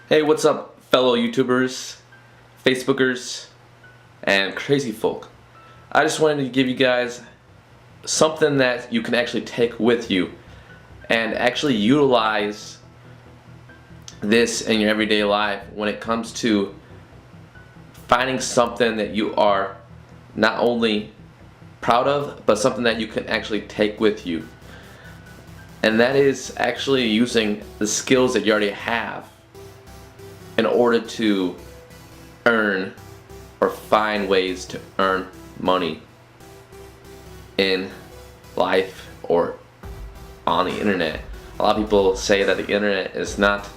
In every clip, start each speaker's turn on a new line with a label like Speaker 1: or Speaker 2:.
Speaker 1: Hey, what's up, fellow YouTubers, Facebookers, and crazy folk? I just wanted to give you guys something that you can actually take with you and actually utilize this in your everyday life when it comes to finding something that you are not only proud of, but something that you can actually take with you. And that is actually using the skills that you already have in order to earn or find ways to earn money in life or on the internet. A lot of people say that the internet is not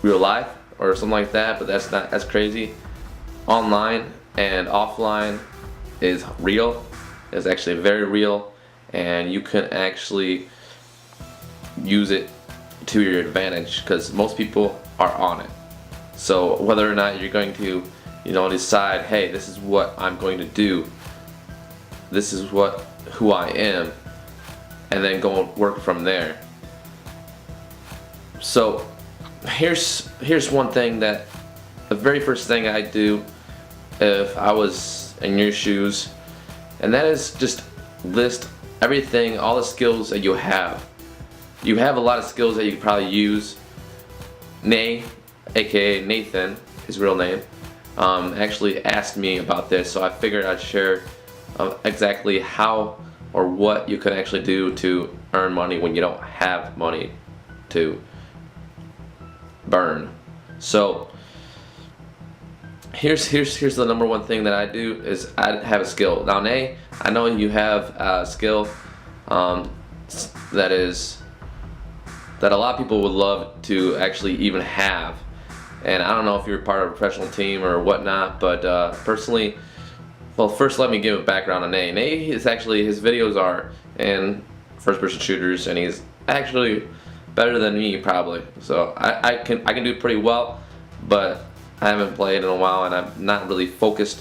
Speaker 1: real life or something like that, but that's crazy. Online and offline is real. It's actually very real, and you can actually use it to your advantage because most people are on it. So whether or not you're going to, decide, hey, this is what I'm going to do, this is who I am, and then go and work from there. So here's one thing that the very first thing I do if I was in your shoes, and that is just list everything, all the skills that you have. You have a lot of skills that you could probably use. Nay, aka Nathan, his real name, actually asked me about this, so I figured I'd share exactly how or what you can actually do to earn money when you don't have money to burn. So here's the number one thing that I do is I have a skill. Now, Nay, I know you have a skill that a lot of people would love to actually even have, and I don't know if you're part of a professional team or whatnot, but personally, well, first let me give a background on Nay. Nay is actually, his videos are in first-person shooters, and he's actually better than me probably. So I can do pretty well, but I haven't played in a while, and I'm not really focused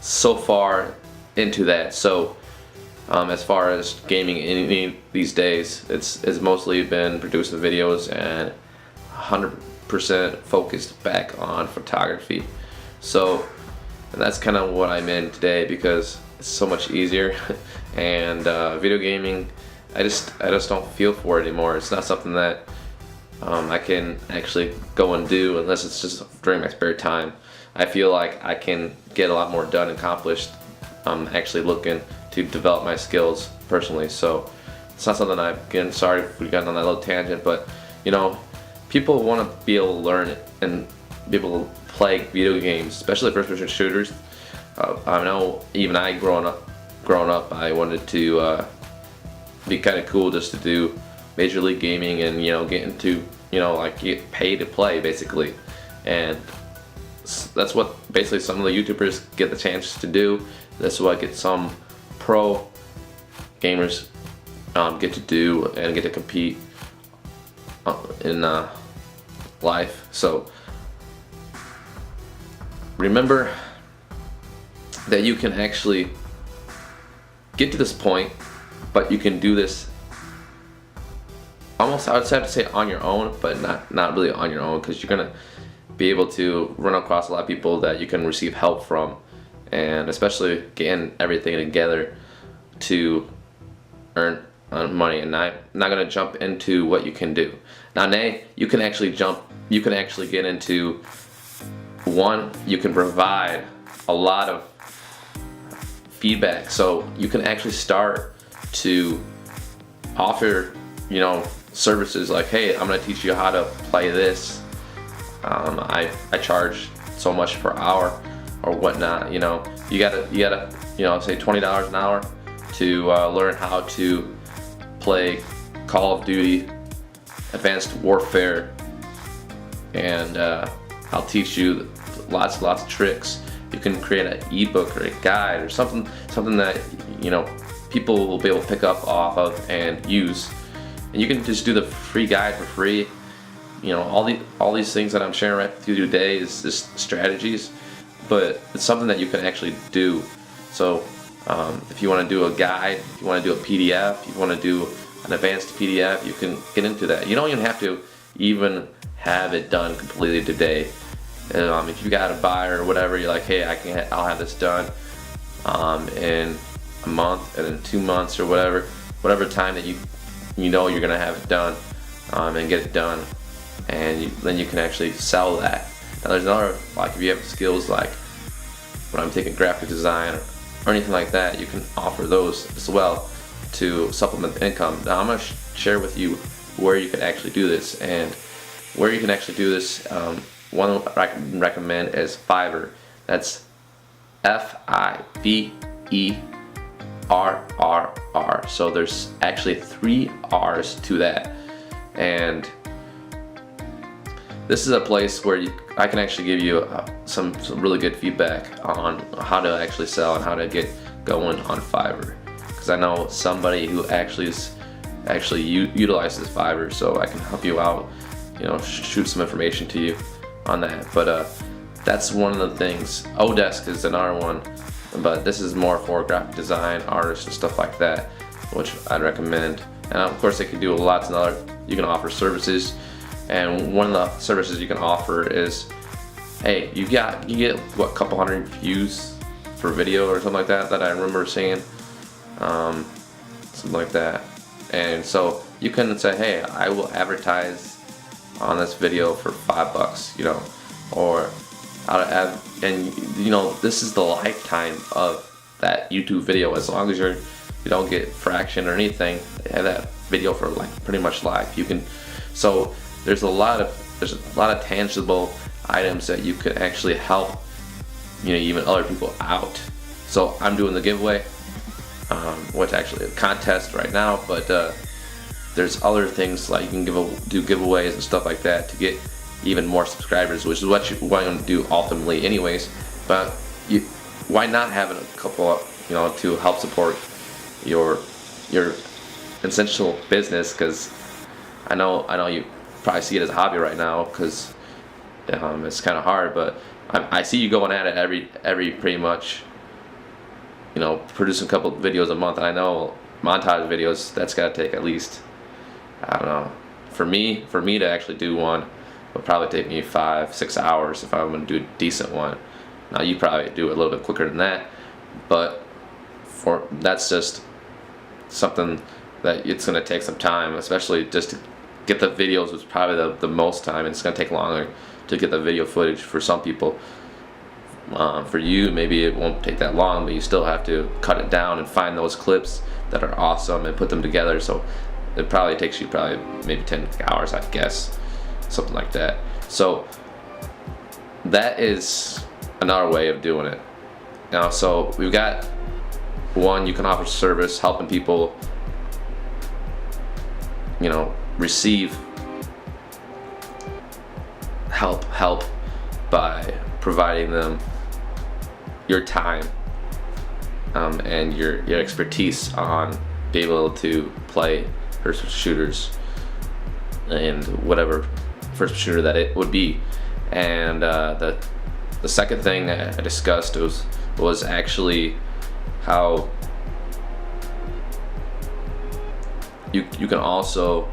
Speaker 1: so far into that. So as far as gaming these days, it's mostly been producing videos and 100% focused back on photography. So that's kind of what I'm in today because it's so much easier. And video gaming, I just don't feel for it anymore. It's not something that I can actually go and do unless it's just during my spare time. I feel like I can get a lot more done and accomplished actually looking to develop my skills personally. So it's not something again, sorry if we got on that little tangent, but people want to be able to learn it and be able to play video games, especially first-person shooters. I know even I growing up, I wanted to be kind of cool just to do Major League Gaming and get into get paid to play basically, and that's what basically some of the YouTubers get the chance to do. That's what some pro gamers get to do and get to compete in life. So remember that you can actually get to this point, but you can do this almost, I would have to say, on your own, but not really on your own, because you're gonna be able to run across a lot of people that you can receive help from, and especially getting everything together to earn money. And I'm not gonna jump into what you can do. Now, Nay, you can actually get into one, you can provide a lot of feedback, so you can actually start to offer services like, hey, I'm gonna teach you how to play this. I charge so much per hour or whatnot. You gotta say $20 an hour to learn how to play Call of Duty Advanced Warfare, and I'll teach you lots of tricks. You can create an ebook or a guide or something that people will be able to pick up off of and use. And you can just do the free guide for free. All these things that I'm sharing with you today is just strategies, but it's something that you can actually do. So if you want to do a guide, if you want to do a PDF, if you want to do an advanced PDF, you can get into that. You don't even have to even have it done completely today. If you got a buyer or whatever, you're like, hey, I'll have this done in a month and in 2 months or whatever time that you know you're gonna have it done, and get it done, and then you can actually sell that. Now there's another, like if you have skills like when I'm taking graphic design or anything like that, you can offer those as well to supplement the income. Now I'm gonna share with you where you can actually do this, and where you can actually do this. One I can recommend is Fiverr. That's Fiverr. So there's actually 3 R's to that, and this is a place where I can actually give you some really good feedback on how to actually sell and how to get going on Fiverr, because I know somebody who actually utilizes Fiverr, so I can help you out, shoot some information to you on that. But that's one of the things. Odesk is another one, but this is more for graphic design artists and stuff like that, which I'd recommend. And of course, they can do lots of other. You can offer services, and one of the services you can offer is, hey, you get what, a couple hundred views per video or something like that I remember seeing, something like that. And so you can say, hey, I will advertise on this video for $5, or how to add, and this is the lifetime of that YouTube video. As long as you don't get fraction or anything, have that video for like pretty much life. You can, so there's a lot of tangible items that you can actually help even other people out. So I'm doing the giveaway, which actually a contest right now, but there's other things like you can do giveaways and stuff like that to get even more subscribers, which is what you want to do ultimately anyways. But why not have a couple to help support your essential business? Because I know you probably see it as a hobby right now, because it's kind of hard, but I see you going at it every pretty much, producing a couple videos a month. And I know montage videos, that's got to take at least, I don't know, for me to actually do one would probably take me 5-6 hours if I want to do a decent one. Now you probably do it a little bit quicker than that, but that's just something that it's going to take some time, especially just to get the videos. Is probably the most time, and it's going to take longer to get the video footage for some people. For you, maybe it won't take that long, but you still have to cut it down and find those clips that are awesome and put them together. So it probably takes you maybe 10 hours, I guess, something like that. So that is another way of doing it. Now, so we've got one, you can offer service helping people, receive help by providing them your time and your expertise on being able to play first shooters and whatever first shooter that it would be. And the second thing that I discussed was actually how you can also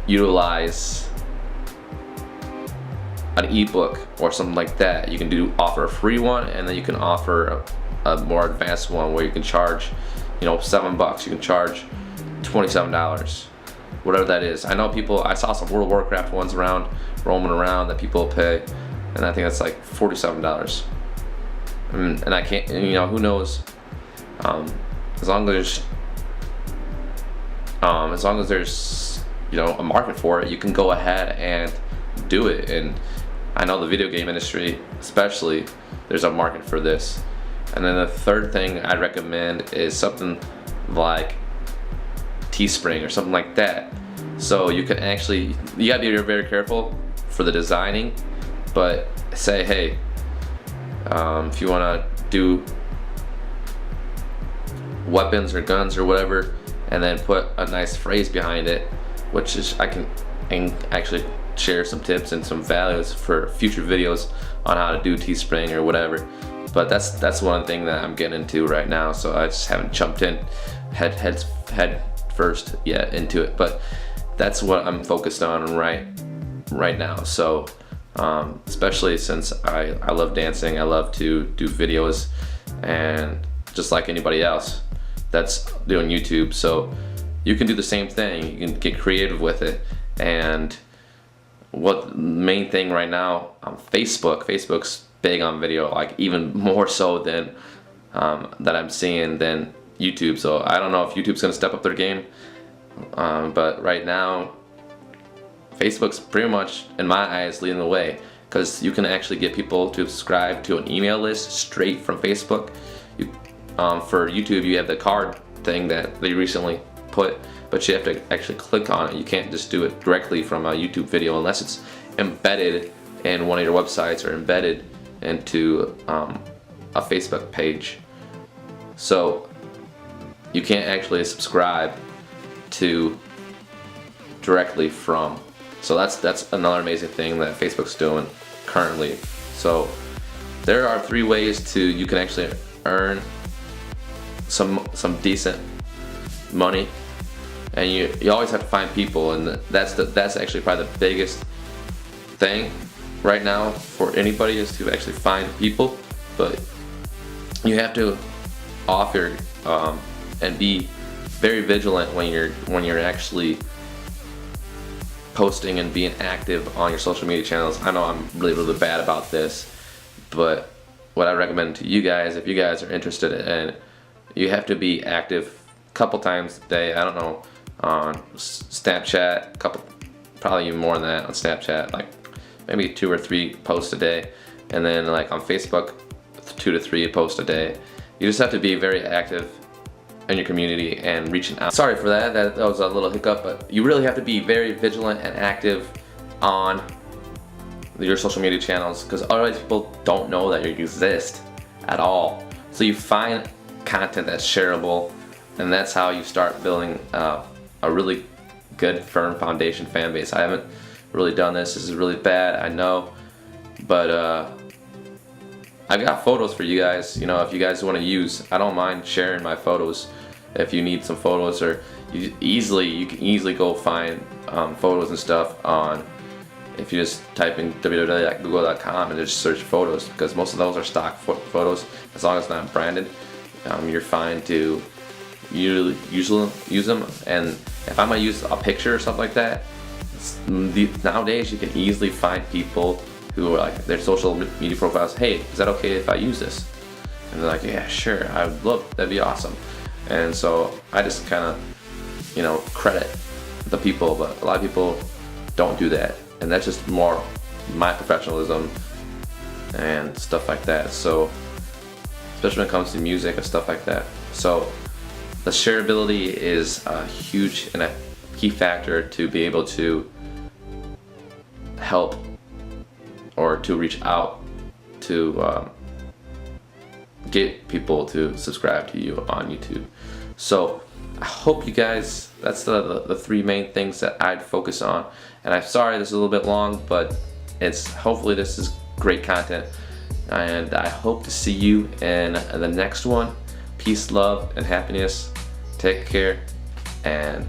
Speaker 1: utilize an ebook or something like that. You can offer a free one, and then you can offer a more advanced one where you can charge $7. You can charge $27, whatever that is. I know I saw some World of Warcraft ones roaming around that people pay, and I think that's like $47. And I can't, who knows, as long as there's a market for it, you can go ahead and do it. And I know the video game industry especially, there's a market for this. And then the third thing I'd recommend is something like Teespring or something like that. So you can actually, you gotta be very careful for the designing, but say, hey, if you wanna do weapons or guns or whatever, and then put a nice phrase behind it, which is, I can actually share some tips and some values for future videos on how to do Teespring or whatever. But that's one thing that I'm getting into right now, so I just haven't jumped in head first yet into it. But that's what I'm focused on right now. So especially since I love dancing, I love to do videos, and just like anybody else that's doing YouTube. So you can do the same thing. You can get creative with it. And what the main thing right now on Facebook's big on video, like even more so than that I'm seeing than YouTube. So I don't know if YouTube's gonna step up their game, but right now Facebook's pretty much, in my eyes, leading the way, because you can actually get people to subscribe to an email list straight from Facebook. For YouTube, you have the card thing that they recently put, but you have to actually click on it. You can't just do it directly from a YouTube video unless it's embedded in one of your websites or embedded into a Facebook page. So you can't actually subscribe to directly from. So that's another amazing thing that Facebook's doing currently. So there are 3 ways you can actually earn some decent money, and you always have to find people, and that's actually probably the biggest thing right now for anybody, is to actually find people. But you have to offer and be very vigilant when you're actually posting and being active on your social media channels. I know I'm really bad about this, but what I recommend to you guys, if you guys are interested in, you have to be active a couple times a day. I don't know, on Snapchat, probably even more than that on Snapchat, like maybe 2 or 3 posts a day, and then like on Facebook, 2 to 3 posts a day. You just have to be very active in your community and reaching out. Sorry for that was a little hiccup, but you really have to be very vigilant and active on your social media channels, because otherwise people don't know that you exist at all. So you find content that's shareable, and that's how you start building a really good, firm foundation fan base. I haven't really done this. This is really bad, I know, but I got photos for you guys. You know, if you guys want to use, I don't mind sharing my photos. If you need some photos, or you can easily go find photos and stuff on, if you just type in www.google.com and just search photos, because most of those are stock photos. As long as it's not branded, you're fine to use them. And if I'm gonna use a picture or something like that, nowadays you can easily find people who are like, their social media profiles, hey, is that okay if I use this? And they're like, yeah, sure, I would love, that'd be awesome. And so I just kind of, you know, credit the people, but a lot of people don't do that, and that's just more my professionalism and stuff like that. So especially when it comes to music and stuff like that. So the shareability is a huge and a key factor to be able to help or to reach out to get people to subscribe to you on YouTube. So I hope you guys, that's the 3 main things that I'd focus on. And I'm sorry this is a little bit long, but hopefully this is great content, and I hope to see you in the next one. Peace, love, and happiness. Take care, and